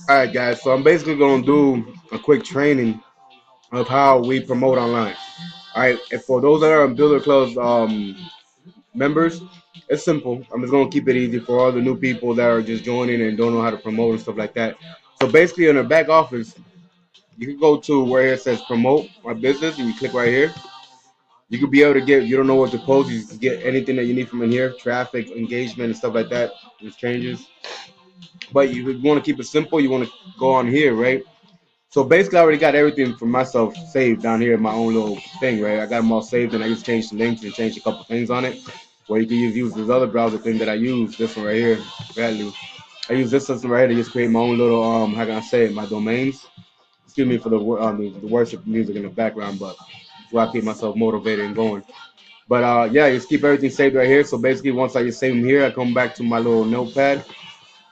All right, guys. So I'm basically gonna do a quick training of how we promote online. All right, and for those that are Builder Club's members, it's simple. I'm just gonna keep it easy for all the new people that are just joining and don't know how to promote and stuff like that. So basically, in the back office, you can go to where it says promote my business, and you click right here. You could be able to get. You don't know what to post. You can get anything that you need from in here, traffic, engagement, and stuff like that. It changes, but you want to keep it simple. You want to go on here, right? So basically, I already got everything for myself saved down here in my own little thing, right? I got them all saved, and I just changed the links and changed a couple things on it. Where you can use this other browser thing that I use, this one right here, Value. I use this system right here to just create my own little how can I say it, my domains. Excuse me for the worship music in the background, but that's why I keep myself motivated and going. But yeah, just keep everything saved right here. So basically, once I just save them here, I come back to my little notepad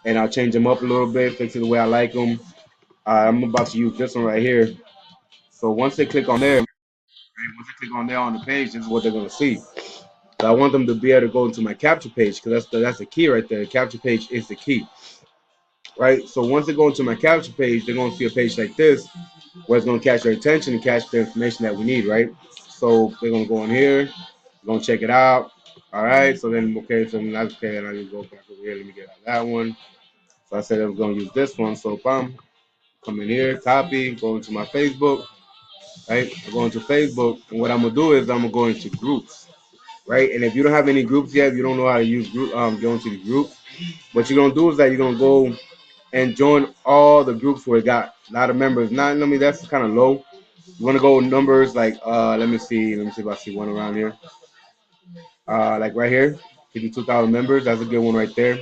and I'll change them up a little bit, fix it the way I like them. I'm about to use this one right here. So once they click on there, once they click on there on the page, this is what they're gonna see. So I want them to be able to go into my capture page because that's the key right there. The capture page is the key, right? So once they go into my capture page, they're gonna see a page like this where it's gonna catch their attention and catch the information that we need, right? So they're gonna go in here, they're gonna check it out. All right. So then okay, so that's okay, and I just go back over here. Let me get out that one. So I said I was gonna use this one. So bam, come in here, copy, go into my Facebook, right? I go into Facebook, and what I'm gonna do is I'm gonna go into groups, right? And if you don't have any groups yet, if you don't know how to use group, go into the groups. What you're gonna do is that you're gonna go and join all the groups where it got a lot of members. Not, I mean, that's kind of low. You want to go numbers like, let me see if I see one around here. Like right here, 52,000 members. That's a good one right there.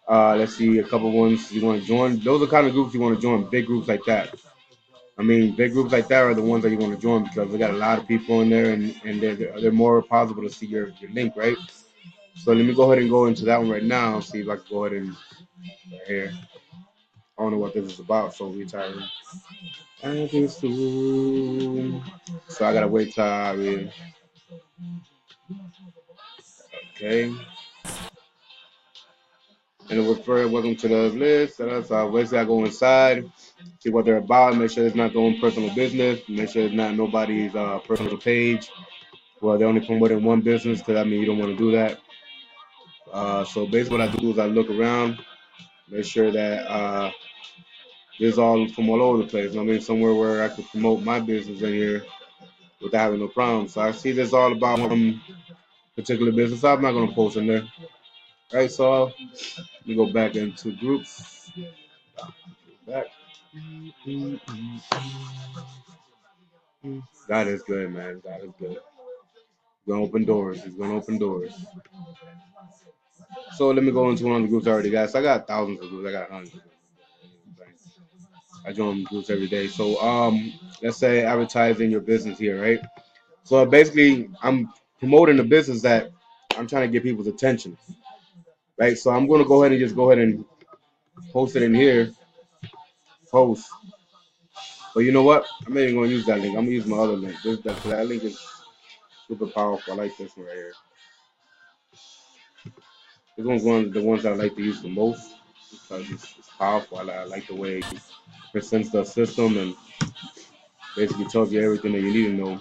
Let's see a couple ones you want to join. Those are kind of groups you want to join. Big groups like that. I mean, big groups like that are the ones that you want to join because we got a lot of people in there, and they're more possible to see your link, right? So let me go ahead and go into that one right now. See if I can go ahead and right here. I don't know what this is about, so retiring. I guess so I gotta wait till I read. Okay. And refer welcome to the list. So basically I go inside, see what they're about, make sure it's not going personal business, make sure it's not nobody's personal page. Well, they're only promoting one business because I mean you don't want to do that. So basically what I do is I look around, make sure that this is all from all over the place. I mean somewhere where I could promote my business in here without having no problem. So I see this all about one particular business. I'm not gonna post in there. Right, so let me go back into groups. Back. God is good, man. God is good. He's gonna open doors. He's gonna open doors. So let me go into one of the groups I already got. So I got thousands of groups. I got hundreds. I join groups every day. So let's say advertising your business here, right? So basically, I'm promoting a business that I'm trying to get people's attention, right? So I'm gonna go ahead and just go ahead and post it in here, post. But you know what? I'm not even gonna use that link. I'm gonna use my other link. That link is super powerful. I like this one right here. This one's one of the ones I like to use the most because it's powerful. I like the way it presents the system and basically tells you everything that you need to know.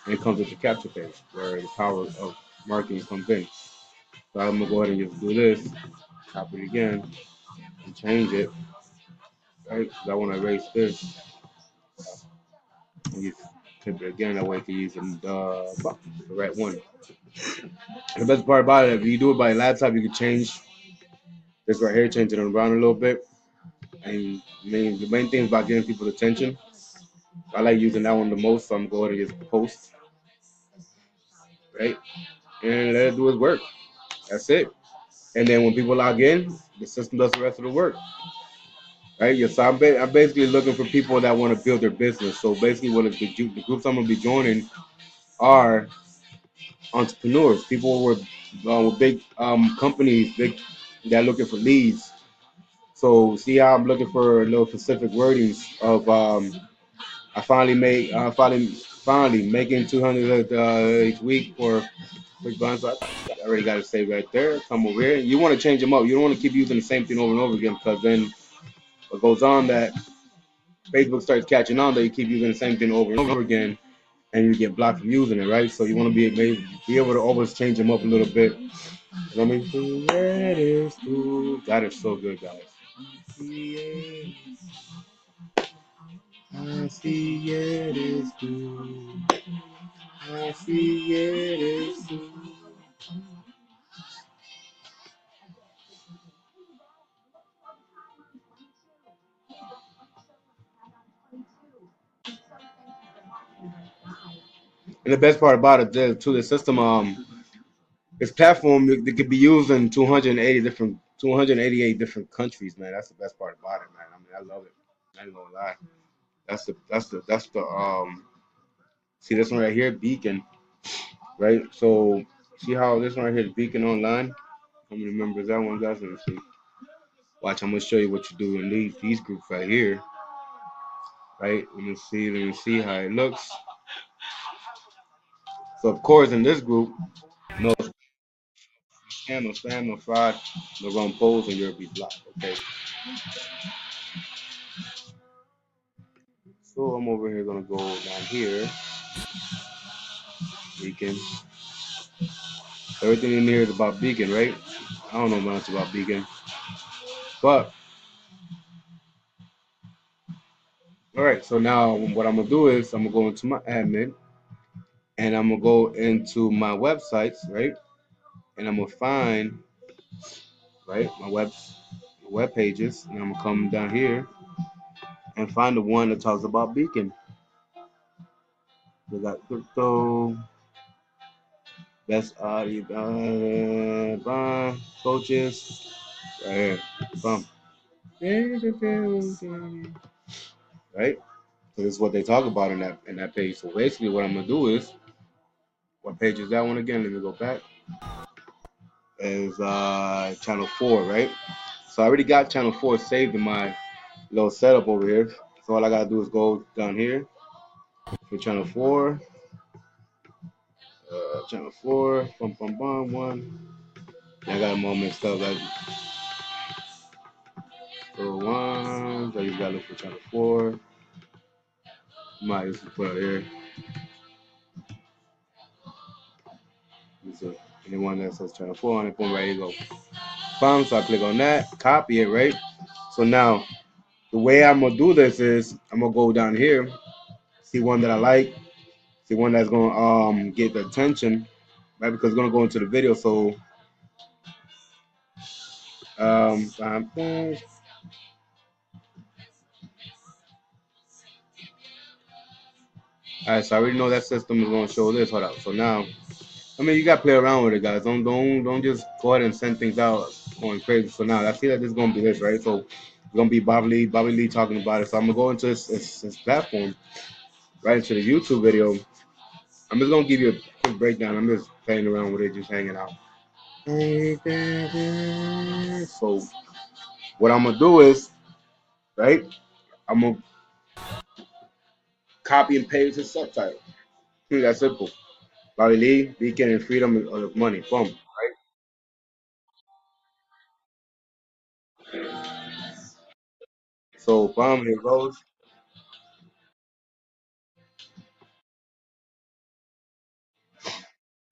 And it comes with the capture page where the power of marketing comes in. So I'm gonna go ahead and just do this, copy it again, and change it. Right? 'Cause I want to erase this and just clip it again. That way I can use the right one. And the best part about it, if you do it by laptop, you can change this right here, change it around a little bit. And the main thing is about getting people's attention. I like using that one the most, so I'm going to just post, right? And let it do its work. That's it. And then when people log in, the system does the rest of the work, right? Yeah, so I'm basically looking for people that want to build their business. So basically, what is the groups I'm going to be joining are entrepreneurs, people with big companies, big that are looking for leads. So see how I'm looking for a little specific wordings of I finally making 200 each week for quick bonds. So I already got it saved right there. Come over here. You want to change them up. You don't want to keep using the same thing over and over again because then what goes on that Facebook starts catching on that you keep using the same thing over and over again, and you get blocked from using it, right? So you want to be able to always change them up a little bit. You know what I mean? That is cool. That is so good, guys. I see it is good. I see it is good. And the best part about it, too, the system, this platform, it could be used in 288 different countries, man. That's the best part about it, man. I mean, I love it. I ain't gonna lie. That's the see this one right here, Beacon, right? So see how this one right here is Beacon Online. How many members that one got? Let me see. Watch, I'm gonna show you what you do in these groups right here, right? Let me see how it looks. So of course in this group, no scam, no spam, no fraud, no wrong polls, and you'll be blocked. Okay. So I'm over here gonna go down here. Beacon. Everything in here is about Beacon, right? I don't know much about Beacon, but all right. So now what I'm gonna do is I'm gonna go into my admin and I'm gonna go into my websites, right? And I'm gonna find right my web pages, and I'm gonna come down here and find the one that talks about Beacon. We got crypto, best audio, coaches, right here. Bum. Right? So this is what they talk about in that page. So basically, what I'm gonna do is, what page is that one again? Let me go back. Is channel 4, right? So I already got channel 4 saved in my little setup over here. So all I gotta do is go down here for channel 4, channel 4, bum bum bum one. I got them all mixed up. Like, so one, so you gotta look for channel 4. Might just put it here. So anyone that says channel 4 on it, boom, right, here you go. Bam, so I click on that, copy it, right? So now the way I'm gonna do this is I'm gonna go down here, see one that I like, see one that's gonna get the attention, right? Because it's gonna go into the video. So all right, so I already know that system is gonna show this. Hold up. So now, I mean, you gotta play around with it, guys. Don't just go ahead and send things out going crazy. So now I see that this is gonna be this, right? So it's gonna be Bobby Lee talking about it. So I'm gonna go into this platform, right into the YouTube video. I'm just gonna give you a quick breakdown. I'm just playing around with it, just hanging out. So what I'm gonna do is, right? I'm gonna copy and paste his subtitle. That's simple. Bobby Lee, Beacon, and freedom of money. Boom. Right? So boom, here goes.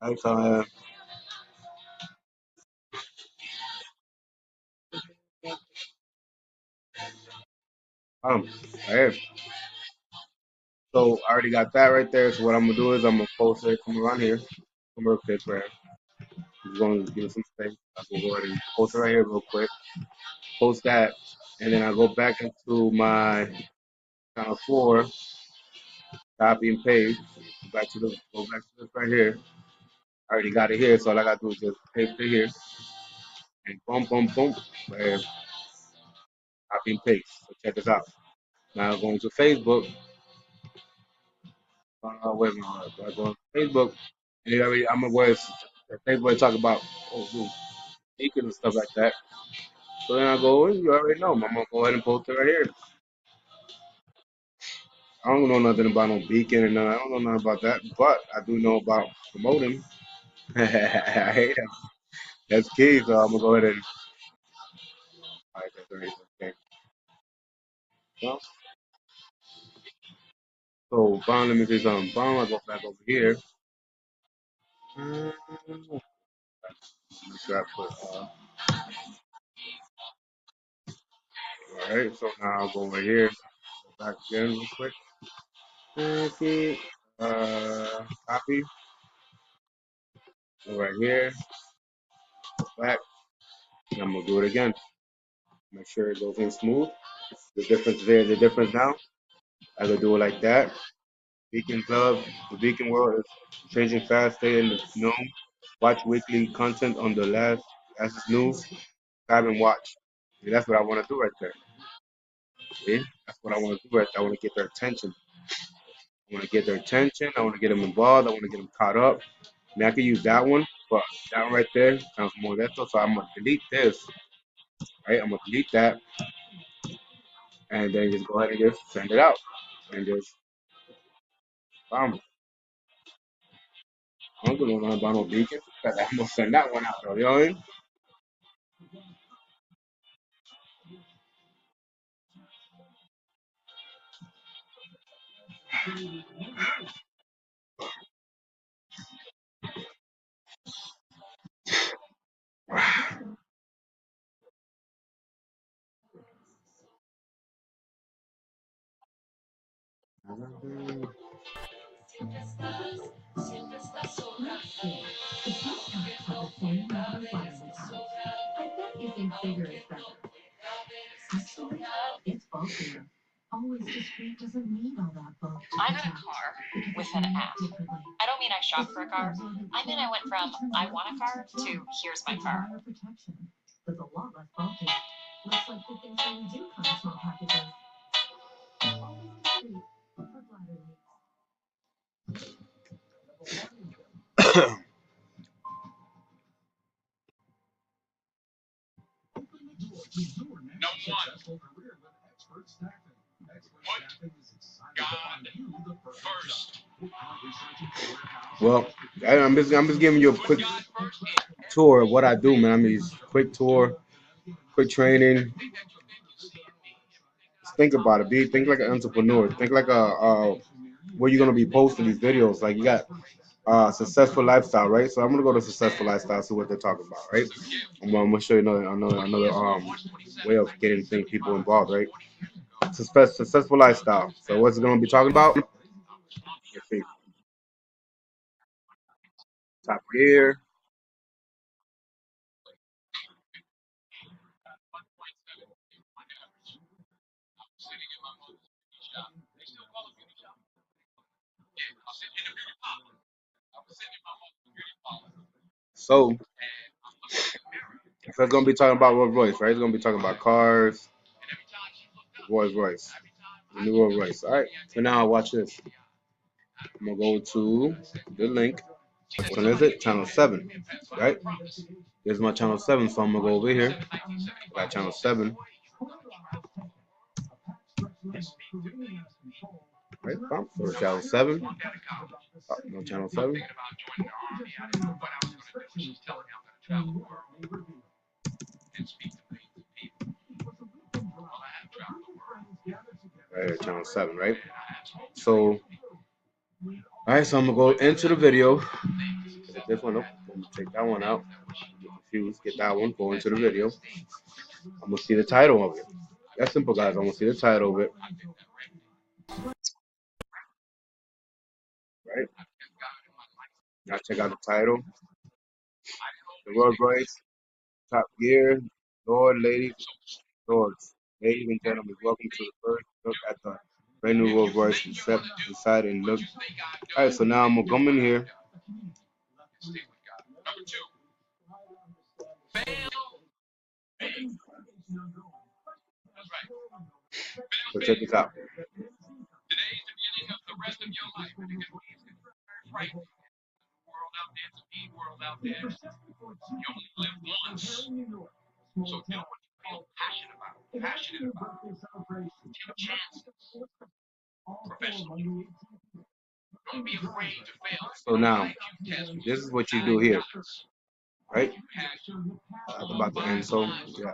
Right, so right here. So I already got that right there. So what I'm gonna do is I'm gonna post it. Come around here. Come real quick, right? I'm going to give it some space. I'm gonna go ahead and post it right here real quick. Post that, and then I go back into my channel 4, copy and paste. Go back to this right here. I already got it here, so all I gotta do is just paste it here and boom, boom, boom, right here, copy and paste. So check this out. Now going to Facebook. Wait a minute, I go on Facebook, and you already, I'm aware Facebook talk about dude, sneakers and stuff like that. So then I go, well, you already know. I'm gonna go ahead and post it right here. I don't know nothing about no beacon and I don't know nothing about that, but I do know about promoting. Hey, that's key. So I'm gonna go ahead and. All right, that's okay. Well, so bond, let me see something. Bond, I go back over here. Make sure I put, all right, so now I'll go over here, go back again real quick. Okay, copy, go right here, go back, and I'm gonna do it again. Make sure it goes in smooth. The difference there, the difference now. I could do it like that. Beacon Club, the Beacon world is changing fast. Stay in the know. Watch weekly content on the last as it's new. Subscribe and watch. See, that's what I want to do right there. See? That's what I want to do right there. I want to get their attention. I want to get their attention. I want to get them involved. I want to get them caught up. I mean, I could use that one, but that one right there sounds more that. So I'm gonna delete this. Right? I'm gonna delete that, and then just go ahead and just send it out, and just bam. I'm gonna run about no beacon. I'm gonna send that one out though. You know what I mean? Well, I'm just giving you a quick tour of what I do, man. I mean, quick tour, quick training. Just think about it. Think like an entrepreneur. Think like where you're gonna be posting these videos. Like you got successful lifestyle, right? So I'm gonna go to successful lifestyle, see what they're talking about, right? I'm gonna show you another way of getting people involved, right? Successful lifestyle. So what's it gonna be talking about? Let's see. Top here. So it's gonna be talking about Rolls Royce, right? It's gonna be talking about cars, Rolls Royce, the new Rolls Royce. All right. So now watch this. I'm gonna go to the link. Which one is it? Channel 7, right? Here's my channel 7, so I'm gonna go over here. I got channel 7, right? Go to channel 7. No channel 7. Right here, channel 7, right? So, all right, so I'm gonna go into the video. Get this one up. I'm gonna take that one out. Get confused. Get that one. Go into the video. I'm gonna see the title of it. That's simple, guys. I'm gonna see the title of it, right? Now check out the title. The Rolls Royce Top Gear. Lords, ladies and gentlemen, welcome to the first look at the brand new Rolls Royce. Step inside and look. All right, so now I'm gonna come in here. So check this out. So now, this is what you do here, right? That's about to end. So yeah.